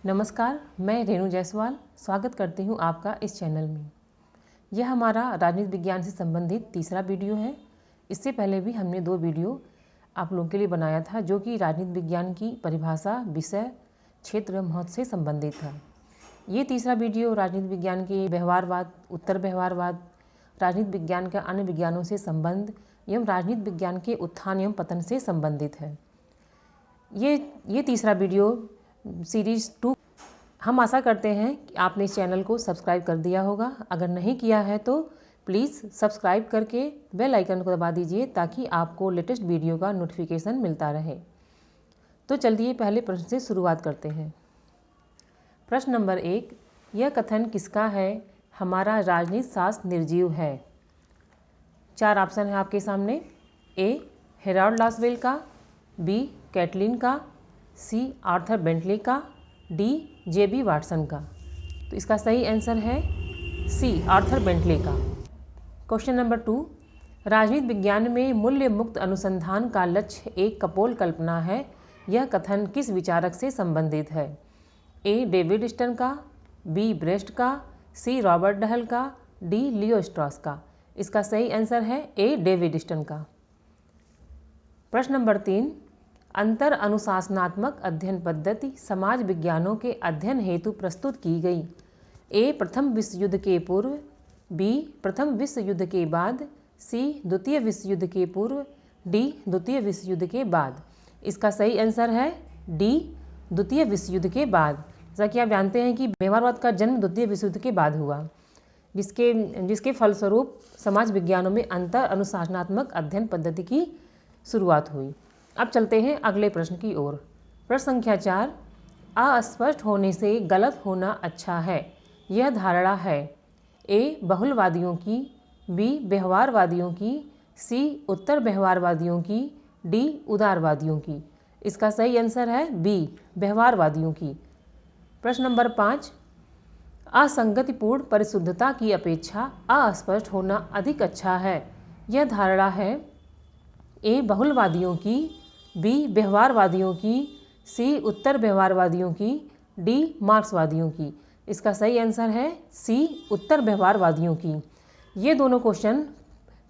नमस्कार, मैं रेणु जायसवाल स्वागत करती हूँ आपका इस चैनल में। यह हमारा राजनीति विज्ञान से संबंधित तीसरा वीडियो है। इससे पहले भी हमने 2 वीडियो आप लोगों के लिए बनाया था जो कि राजनीति विज्ञान की परिभाषा, विषय, क्षेत्र, महत्व से संबंधित था। ये तीसरा वीडियो राजनीति विज्ञान के व्यवहारवाद, उत्तर व्यवहारवाद, राजनीति विज्ञान का अन्य विज्ञानों से संबंध एवं राजनीति विज्ञान के उत्थान एवं पतन से संबंधित है। ये तीसरा वीडियो सीरीज 2। हम आशा करते हैं कि आपने इस चैनल को सब्सक्राइब कर दिया होगा। अगर नहीं किया है तो प्लीज़ सब्सक्राइब करके बेल आइकन को दबा दीजिए ताकि आपको लेटेस्ट वीडियो का नोटिफिकेशन मिलता रहे। तो चलिए पहले प्रश्न से शुरुआत करते हैं। प्रश्न नंबर 1, यह कथन किसका है? हमारा राजनीति शास्त्र निर्जीव है। 4 ऑप्शन है आपके सामने। ए, हेराल्ड लासवेल का, बी, कैटलिन का, सी, आर्थर बेंटले का, डी, जे.बी. वाटसन का। तो इसका सही आंसर है सी, आर्थर बेंटले का। क्वेश्चन नंबर 2, राजनीति विज्ञान में मूल्य मुक्त अनुसंधान का लक्ष्य एक कपोल कल्पना है। यह कथन किस विचारक से संबंधित है? ए, डेविड स्टर्न का, बी, ब्रेस्ट का, सी, रॉबर्ट डहल का, डी, लियो स्ट्रॉस का। इसका सही आंसर है ए, डेविड स्टर्न का। प्रश्न नंबर 3, अंतर अनुशासनात्मक अध्ययन पद्धति समाज विज्ञानों के अध्ययन हेतु प्रस्तुत की गई। ए, प्रथम विश्व युद्ध के पूर्व, बी, प्रथम विश्व युद्ध के बाद, सी, द्वितीय विश्व युद्ध के पूर्व, डी, द्वितीय विश्व युद्ध के बाद। इसका सही आंसर है डी, द्वितीय विश्व युद्ध के बाद। जैसा कि आप जानते हैं कि व्यवहारवाद का जन्म द्वितीय विश्व युद्ध के बाद हुआ, जिसके फलस्वरूप समाज विज्ञानों में अंतर अनुशासनात्मक अध्ययन पद्धति की शुरुआत हुई। अब चलते हैं अगले प्रश्न की ओर। प्रश्न संख्या 4, अस्पष्ट होने से गलत होना अच्छा है। यह धारणा है ए, बहुलवादियों की, बी, व्यवहारवादियों की, सी, उत्तर व्यवहारवादियों की, डी, उदारवादियों की। इसका सही आंसर है बी, व्यवहारवादियों की। प्रश्न नंबर 5, असंगतिपूर्ण परिशुद्धता की अपेक्षा अस्पष्ट होना अधिक अच्छा है। यह धारणा है ए, बहुलवादियों की, बी, व्यवहारवादियों की, सी, उत्तर व्यवहारवादियों की, डी, मार्क्सवादियों की। इसका सही आंसर है सी, उत्तर व्यवहारवादियों की। ये दोनों क्वेश्चन,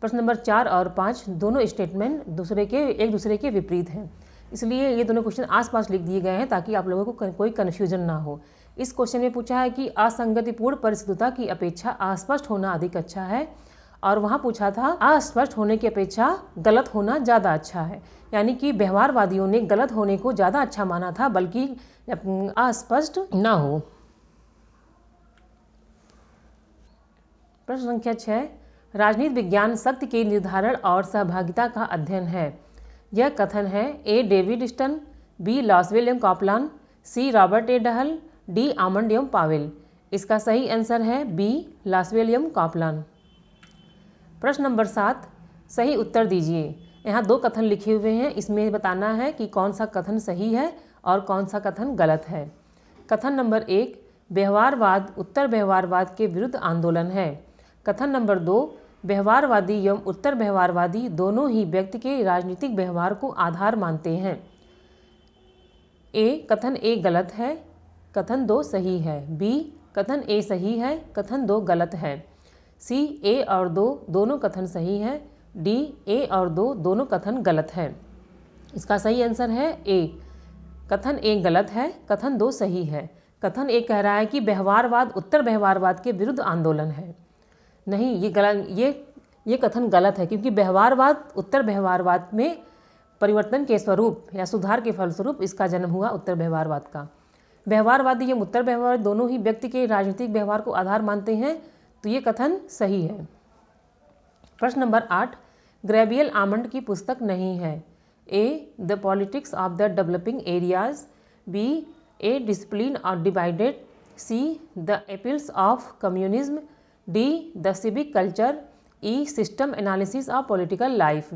प्रश्न नंबर 4 और 5, दोनों स्टेटमेंट एक दूसरे के विपरीत हैं, इसलिए ये दोनों क्वेश्चन आसपास लिख दिए गए हैं ताकि आप लोगों को कोई कन्फ्यूजन ना हो। इस क्वेश्चन में पूछा है कि असंगतिपूर्ण परिशुद्धता की अपेक्षा अस्पष्ट होना अधिक अच्छा है, और वहाँ पूछा था अस्पष्ट होने की अपेक्षा गलत होना ज़्यादा अच्छा है। यानी कि व्यवहारवादियों ने गलत होने को ज़्यादा अच्छा माना था, बल्कि अस्पष्ट ना हो। प्रश्न संख्या 6, राजनीति विज्ञान शक्ति के निर्धारण और सहभागिता का अध्ययन है। यह कथन है A, David Stern, B, Lasswell एवं Kaplan, C, Robert A Dahl, D, Almond एवं पावेल। इसका सही आंसर है बी, लासवेल एवं कॉपलान। प्रश्न नंबर 7, सही उत्तर दीजिए। यहाँ 2 कथन लिखे हुए हैं, इसमें बताना है कि कौन सा कथन सही है और कौन सा कथन गलत है। कथन नंबर 1, व्यवहारवाद उत्तर व्यवहारवाद के विरुद्ध आंदोलन है। कथन नंबर 2, व्यवहारवादी एवं उत्तर व्यवहारवादी दोनों ही व्यक्ति के राजनीतिक व्यवहार को आधार मानते हैं। ए, कथन ए गलत है, कथन 2 सही है। बी, कथन ए सही है, कथन 2 गलत है। सी, ए और 2 दोनों कथन सही है। डी, ए और 2 दोनों कथन गलत है। इसका सही आंसर है ए, कथन ए गलत है, कथन 2 सही है। कथन ए कह रहा है कि व्यवहारवाद उत्तर व्यवहारवाद के विरुद्ध आंदोलन है। नहीं, ये कथन गलत है, क्योंकि व्यवहारवाद उत्तर व्यवहारवाद में परिवर्तन के स्वरूप या सुधार के फलस्वरूप इसका जन्म हुआ उत्तर व्यवहारवाद का। व्यवहारवादी एवं उत्तर व्यवहार दोनों ही व्यक्ति के राजनीतिक व्यवहार को आधार मानते हैं, तो ये कथन सही है। प्रश्न नंबर 8, गैब्रियल आमंड की पुस्तक नहीं है। A, the politics of the developing areas, B, a, discipline और divided, C, the appeals of communism, D, the civic culture, E, system analysis of political life.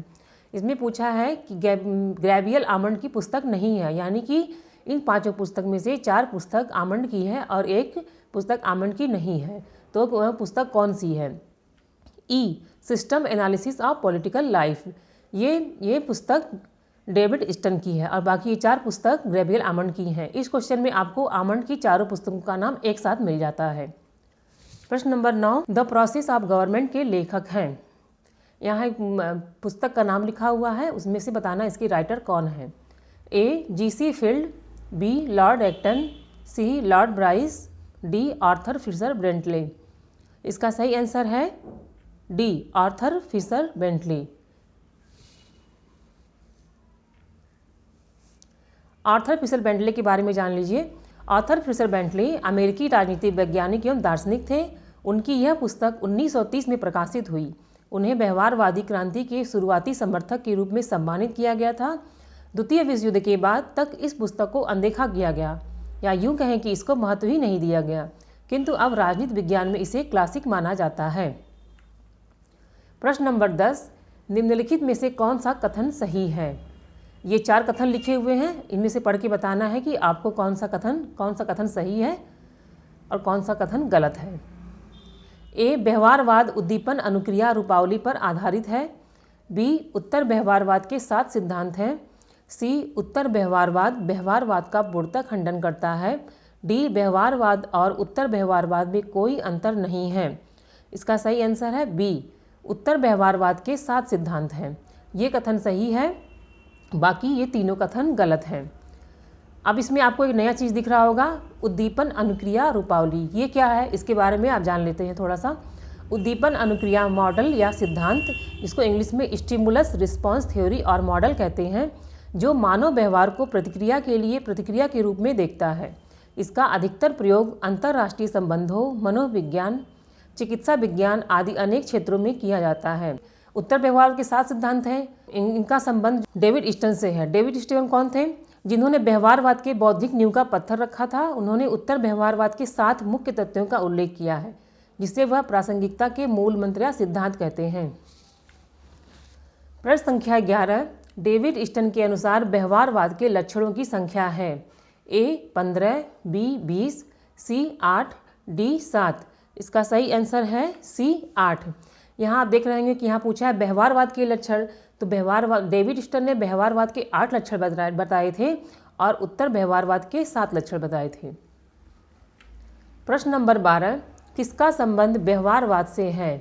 इसमें पूछा है कि गैब्रियल आमंड की पुस्तक नहीं है, यानी कि इन 5 पुस्तक में से 4 पुस्तक आमंड की है और 1 पुस्तक आमंड की नहीं है। तो वह पुस्तक कौन सी है? E, system analysis of political life. ये पुस्तक डेविड स्टन की है और बाकी ये 4 पुस्तक गैब्रिएल आमंड की हैं। इस क्वेश्चन में आपको आमंड की चारों पुस्तकों का नाम एक साथ मिल जाता है। प्रश्न number 9, the process of government के लेखक हैं। यहाँ एक पुस्तक का नाम लिखा हुआ है, उसमें से बताना इसकी राइटर कौन है। A G C. Field, B lord Acton, C lord Bryce, D Arthur Fisher Bentley. इसका सही आंसर है D Arthur Fisher Bentley. Arthur Fisher Bentley के बारे में जान लीजिए। आर्थर फिशर बेंटले अमेरिकी राजनीतिक वैज्ञानिक एवं दार्शनिक थे। उनकी यह पुस्तक 1930 में प्रकाशित हुई। उन्हें व्यवहारवादी क्रांति के शुरुआती समर्थक के रूप में सम्मानित किया गया था। द्वितीय विश्व युद्ध के बाद तक इस पुस्तक को अनदेखा किया गया, या यूं कहें कि इसको महत्व ही नहीं दिया गया, किंतु अब राजनीति विज्ञान में इसे क्लासिक माना जाता है। प्रश्न नंबर 10, निम्नलिखित में से कौन सा कथन सही है। ये 4 कथन लिखे हुए हैं, इनमें से पढ़ के बताना है कि आपको कौन सा कथन सही है और कौन सा कथन गलत है। ए व्यवहारवाद उद्दीपन अनुक्रिया रूपावली पर आधारित है। बी उत्तर व्यवहारवाद के 7 सिद्धांत हैं। सी उत्तर व्यवहारवाद का पूर्णतः खंडन करता है। डी व्यवहारवाद और उत्तर व्यवहारवाद में कोई अंतर नहीं है। इसका सही आंसर है बी उत्तर व्यवहारवाद के 7 सिद्धांत हैं। ये कथन सही है, बाकी ये तीनों कथन गलत हैं। अब इसमें आपको एक नया चीज़ दिख रहा होगा, उद्दीपन अनुक्रिया रूपावली। ये क्या है, इसके बारे में आप जान लेते हैं थोड़ा सा। उद्दीपन अनुक्रिया मॉडल या सिद्धांत, जिसको इंग्लिश में स्टिमुलस रिस्पॉन्स थ्योरी और मॉडल कहते हैं, जो मानव व्यवहार को प्रतिक्रिया के लिए प्रतिक्रिया के रूप में देखता है। इसका अधिकतर प्रयोग अंतर्राष्ट्रीय संबंधों, मनोविज्ञान, चिकित्सा विज्ञान आदि अनेक क्षेत्रों में किया जाता है। उत्तर व्यवहार के 7 सिद्धांत हैं, इनका संबंध डेविड स्टन से है। डेविड स्टन कौन थे, जिन्होंने व्यवहारवाद के बौद्धिक नींव का पत्थर रखा था। उन्होंने उत्तर व्यवहारवाद के 7 मुख्य तत्वों का उल्लेख किया है, जिसे वह प्रासंगिकता के मूल मंत्र या सिद्धांत कहते हैं। प्रश्न संख्या 11, डेविड स्टन के अनुसार व्यवहारवाद के लक्षणों की संख्या है। ए 15, बी 20, सी 8, डी 7। इसका सही आंसर है सी 8। यहाँ आप देख रहे होंगे कि यहाँ पूछा है व्यवहारवाद के लक्षण, तो डेविड स्टन ने व्यवहारवाद के 8 लक्षण बताए थे और उत्तर व्यवहारवाद के 7 लक्षण बताए थे। प्रश्न नंबर 12, किसका संबंध व्यवहारवाद से है।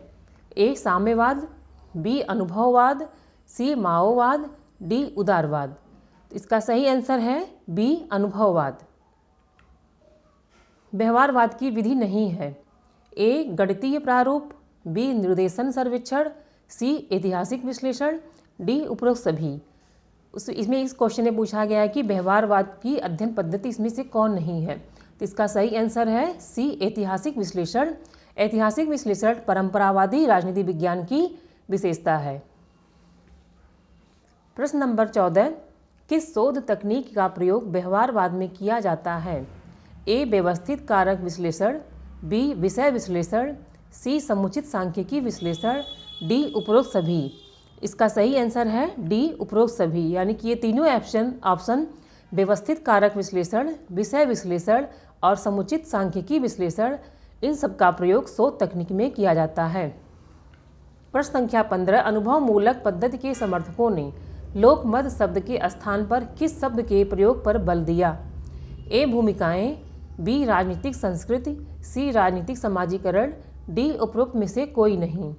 ए साम्यवाद, बी अनुभववाद, सी माओवाद, डी उदारवाद। इसका सही आंसर है बी अनुभववाद। व्यवहारवाद की विधि नहीं है। ए गणितीय प्रारूप, बी निर्देशन सर्वेक्षण, सी ऐतिहासिक विश्लेषण, डी उपरोक्त सभी। इसमें इस क्वेश्चन में पूछा गया है कि व्यवहारवाद की अध्ययन पद्धति इसमें से कौन नहीं है, तो इसका सही आंसर है सी ऐतिहासिक विश्लेषण। ऐतिहासिक विश्लेषण परंपरावादी राजनीति विज्ञान की विशेषता है। प्रश्न नंबर 14, किस शोध तकनीक का प्रयोग व्यवहारवाद में किया जाता है। ए व्यवस्थित कारक विश्लेषण, बी विषय विश्लेषण, सी समुचित सांख्यिकी विश्लेषण, डी उपरोक्त सभी। इसका सही आंसर है डी उपरोक्त सभी, यानी कि ये तीनों ऑप्शन व्यवस्थित कारक विश्लेषण, विषय विश्लेषण और समुचित सांख्यिकी विश्लेषण, इन सब का प्रयोग शोध तकनीक में किया जाता है। प्रश्न संख्या 15, अनुभव मूलक पद्धति के समर्थकों ने लोकमत शब्द के स्थान पर किस शब्द के प्रयोग पर बल दिया। ए भूमिकाएं, बी राजनीतिक संस्कृति, सी राजनीतिक समाजीकरण, डी उपरोक्त में से कोई नहीं।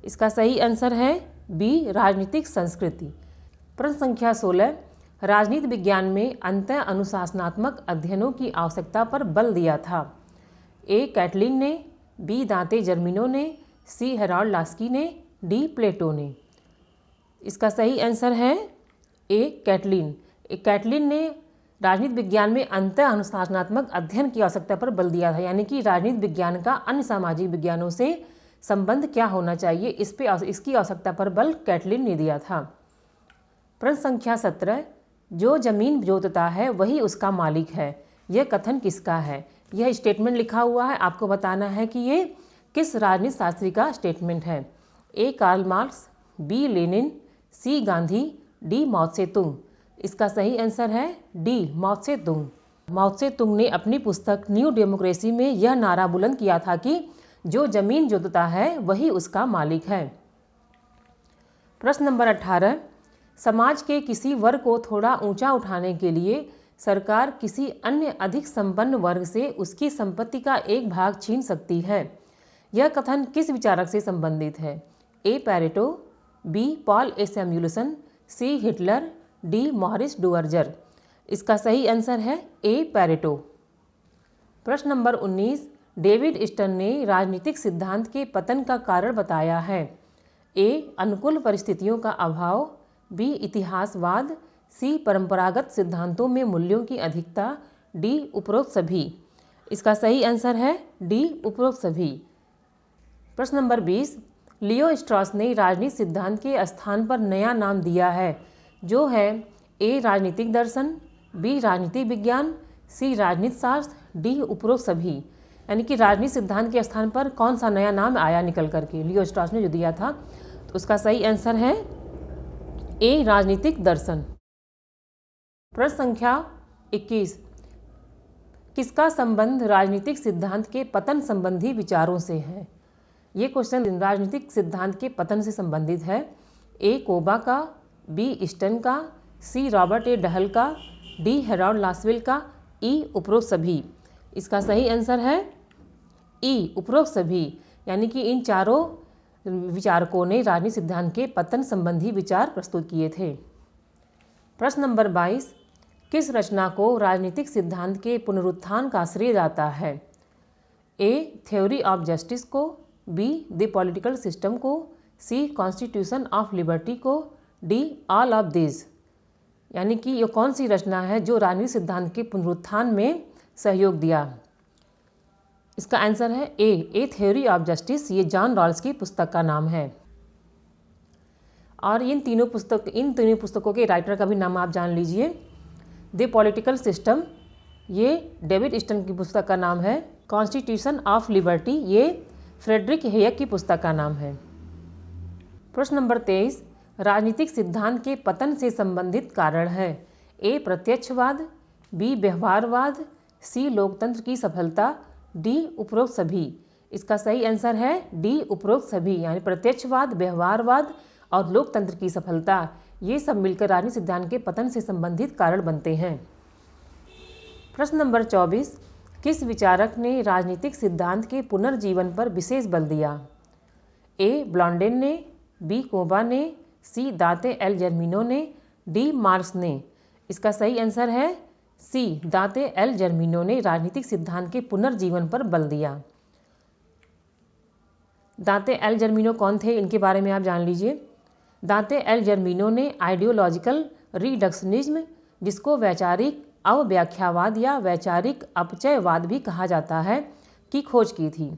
इसका सही आंसर है बी राजनीतिक संस्कृति। प्रश्न संख्या 16, राजनीति विज्ञान में अंतः अनुशासनात्मक अध्ययनों की आवश्यकता पर बल दिया था। ए कैटलिन ने, बी दांते जर्मिनो ने, सी हेराल्ड लास्की ने, डी प्लेटो ने। इसका सही आंसर है ए कैटलिन। कैटलिन ने राजनीति विज्ञान में अंतः अनुशासनात्मक अध्ययन की आवश्यकता पर बल दिया था, यानी कि राजनीति विज्ञान का अन्य सामाजिक विज्ञानों से संबंध क्या होना चाहिए, इसकी आवश्यकता पर बल कैटलिन ने दिया था। प्रश्न संख्या 17, जो जमीन जोतता है वही उसका मालिक है, यह कथन किसका है। यह स्टेटमेंट लिखा हुआ है, आपको बताना है कि ये किस राजनीति शास्त्री का स्टेटमेंट है। A Karl Marx, B Lenin, C Gandhi, D माओ त्से तुंग। इसका सही आंसर है डी माओ त्से तुंग। माओ त्से तुंग ने अपनी पुस्तक न्यू डेमोक्रेसी में यह नारा बुलंद किया था कि जो जमीन जोतता है वही उसका मालिक है। प्रश्न नंबर 18, समाज के किसी वर्ग को थोड़ा ऊंचा उठाने के लिए सरकार किसी अन्य अधिक संपन्न वर्ग से उसकी संपत्ति का एक भाग छीन सकती है। यह कथन किस विचारक से संबंधित है? A. Pareto, B. Paul A. Samuelson, C. Hitler, D. Maurice Duverger. इसका सही आंसर है ए. पैरेटो। प्रश्न नंबर 19, डेविड स्टर्न ने राजनीतिक सिद्धांत के पतन का कारण बताया है। ए. अनुकूल परिस्थितियों का अभाव, बी. इतिहासवाद, सी. परंपरागत सिद्धांतों में मूल्यों की अधिकता, डी. उपरोक्त सभी। इसका सही आंसर है डी. उपरोक्त सभी। प्रश्न नंबर 20, लियो स्ट्रॉस ने राजनीतिक सिद्धांत के स्थान पर नया नाम दिया है, जो है ए. राजनीतिक दर्शन, बी. राजनीतिक विज्ञान, सी. राजनीति शास्त्र, डी. उपरोक्त सभी। यानी कि राजनीतिक सिद्धांत के स्थान पर कौन सा नया नाम आया निकल करके, लियो स्ट्रॉस ने जो दिया था, तो उसका सही आंसर है ए. राजनीतिक दर्शन। प्रश्न संख्या 21, किसका संबंध राजनीतिक सिद्धांत के पतन संबंधी विचारों से है? ये क्वेश्चन राजनीतिक सिद्धांत के पतन से संबंधित है। ए. कोबा का, बी. स्टर्न का, सी. Robert A. डहल का, डी. हेरोल्ड लासवेल का, ई. उपरोक्त सभी। इसका सही आंसर है ई. उपरोक्त सभी। यानी कि इन चारों विचारकों ने राजनीतिक सिद्धांत के पतन संबंधी विचार प्रस्तुत किए थे। प्रश्न नंबर 22, किस रचना को राजनीतिक सिद्धांत के पुनरुत्थान का श्रेय जाता है? ए. थ्योरी ऑफ जस्टिस को, बी. द पॉलिटिकल सिस्टम को, सी. कॉन्स्टिट्यूशन ऑफ लिबर्टी को, डी. All of this. यानी कि ये कौन सी रचना है जो राजनीतिक सिद्धांत के पुनरुत्थान में सहयोग दिया? इसका आंसर है ए. Theory of justice. ये जॉन रॉल्स की पुस्तक का नाम है। और इन तीनों पुस्तकों के राइटर का भी नाम आप जान लीजिए। द पॉलिटिकल सिस्टम, ये डेविड स्टर्न की पुस्तक का नाम है। कॉन्स्टिट्यूशन ऑफ लिबर्टी, ये फ्रेडरिक हेयक की पुस्तक का नाम है। प्रश्न नंबर 23, राजनीतिक सिद्धांत के पतन से संबंधित कारण है। ए. प्रत्यक्षवाद, बी. व्यवहारवाद, सी. लोकतंत्र की सफलता, डी. उपरोक्त सभी। इसका सही आंसर है डी. उपरोक्त सभी। यानी प्रत्यक्षवाद, व्यवहारवाद और लोकतंत्र की सफलता, ये सब मिलकर राजनीतिक सिद्धांत के पतन से संबंधित कारण बनते हैं। प्रश्न नंबर 24, किस विचारक ने राजनीतिक सिद्धांत के पुनर्जीवन पर विशेष बल दिया? ए. ब्लॉन्डेन ने, बी. कोबा ने, सी. दांते एल जर्मिनो ने, डी. मार्क्स ने। इसका सही आंसर है सी. दांते एल जर्मिनो ने राजनीतिक सिद्धांत के पुनर्जीवन पर बल दिया। दांते एल जर्मिनो कौन थे, इनके बारे में आप जान लीजिए। दांते एल जर्मिनो ने आइडियोलॉजिकल रिडक्शनिज्म, जिसको वैचारिक अव्याख्यावाद या वैचारिक अपचयवाद भी कहा जाता है, की खोज की थी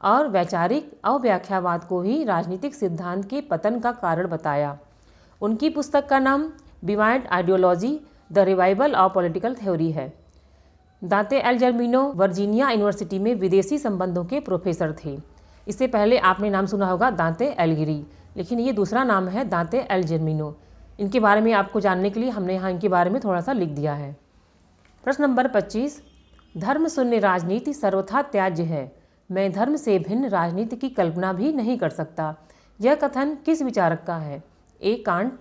और वैचारिक अव्याख्यावाद को ही राजनीतिक सिद्धांत के पतन का कारण बताया। उनकी पुस्तक का नाम beyond ideology, the revival of political theory है। दांते एल जर्मिनो वर्जीनिया यूनिवर्सिटी में विदेशी संबंधों के प्रोफेसर थे। इससे पहले आपने नाम सुना होगा दांते एलिगिरी, लेकिन ये दूसरा नाम है दांते एल जर्मिनो। इनके बारे में आपको जानने के लिए हमने यहाँ इनके बारे में थोड़ा सा लिख दिया है। प्रश्न नंबर 25, धर्म शून्य राजनीति सर्वथा त्याज्य है। मैं धर्म से भिन्न राजनीति की कल्पना भी नहीं कर सकता। यह कथन किस विचारक का है? A. Kant,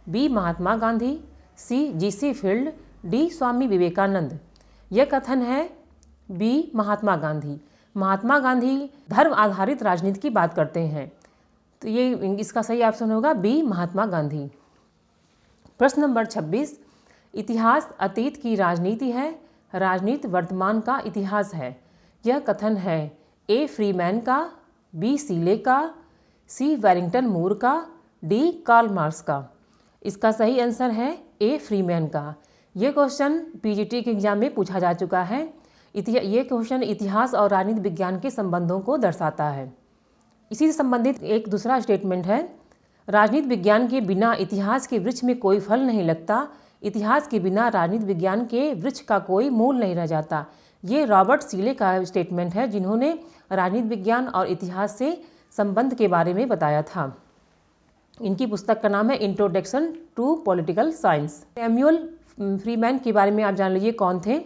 B. Mahatma Gandhi, C. G C. Field, D. Swami Vivekananda. यह कथन है बी. महात्मा गांधी। महात्मा गांधी धर्म आधारित राजनीति की बात करते हैं, तो ये इसका सही ऑप्शन होगा बी. महात्मा गांधी। प्रश्न नंबर 26, इतिहास अतीत की राजनीति है, राजनीति वर्तमान का इतिहास है। यह कथन है ए. फ्रीमैन का, बी. सीले का, सी. वेलिंगटन मूर का, डी. कार्ल मार्क्स का। इसका सही आंसर है ए. फ्रीमैन का। यह क्वेश्चन पीजीटी के एग्जाम में पूछा जा चुका है। ये क्वेश्चन इतिहास और राजनीति विज्ञान के संबंधों को दर्शाता है। इसी से संबंधित एक दूसरा स्टेटमेंट है, राजनीति विज्ञान के बिना इतिहास के वृक्ष में कोई फल नहीं लगता, इतिहास के बिना राजनीति विज्ञान के वृक्ष का कोई मूल नहीं रह जाता। ये रॉबर्ट सीले का स्टेटमेंट है, जिन्होंने राजनीति विज्ञान और इतिहास से संबंध के बारे में बताया था। इनकी पुस्तक का नाम है introduction to political science. Samuel Freeman के बारे में आप जान लीजिए कौन थे।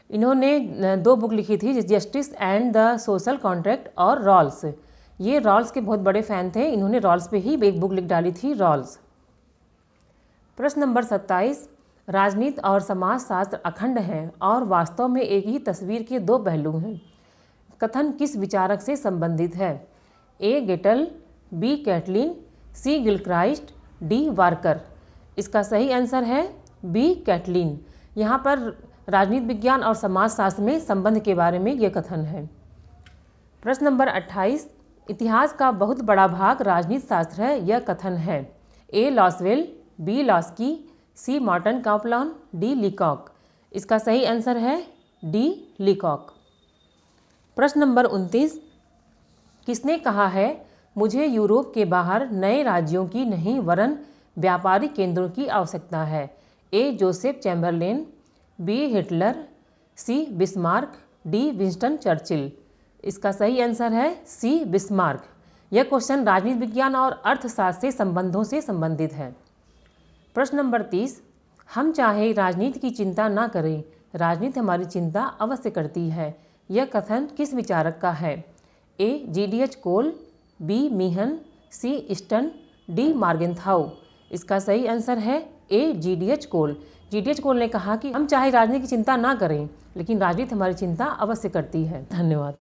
इन्होंने 2 बुक लिखी थी, justice and the social contract और रॉल्स। ये रॉल्स के बहुत बड़े फ़ैन थे, इन्होंने रॉल्स पे ही एक बुक लिख डाली थी, रॉल्स। प्रश्न नंबर 27, राजनीति और समाजशास्त्र अखंड हैं और वास्तव में एक ही तस्वीर के दो पहलू हैं। कथन किस विचारक से संबंधित है? A. Gettell, B. Catlin, C. Gilchrist, D. Barker. इसका सही आंसर है बी. कैटलिन। यहाँ पर राजनीति विज्ञान और समाजशास्त्र में संबंध के बारे में यह कथन है। प्रश्न नंबर 28, इतिहास का बहुत बड़ा भाग राजनीति शास्त्र है, यह कथन है? A. Lasswell, B. Laski, C. Morton Kaplan, D. Leacock. इसका सही आंसर है डी. लीकॉक। प्रश्न नंबर 29, किसने कहा है मुझे यूरोप के बाहर नए राज्यों की नहीं वरन व्यापारिक केंद्रों की आवश्यकता है? A. Joseph Chamberlain, B. Hitler, C. Bismarck, D. Winston Churchill. इसका सही आंसर है सी. बिस्मार्क। यह क्वेश्चन राजनीति विज्ञान और अर्थशास्त्र से संबंधों से संबंधित है। प्रश्न नंबर 30, हम चाहे राजनीति की चिंता ना करें, राजनीति हमारी चिंता अवश्य करती है, यह कथन किस विचारक का है? A. GDH. Cole, B. Meehan, C. स्टन, डी. मार्गेंथाउ। इसका सही आंसर है ए. जी.डी.एच. कोल। जी.डी.एच. कोल ने कहा कि हम चाहे राजनीति की चिंता ना करें, लेकिन राजनीति हमारी चिंता अवश्य करती है। धन्यवाद।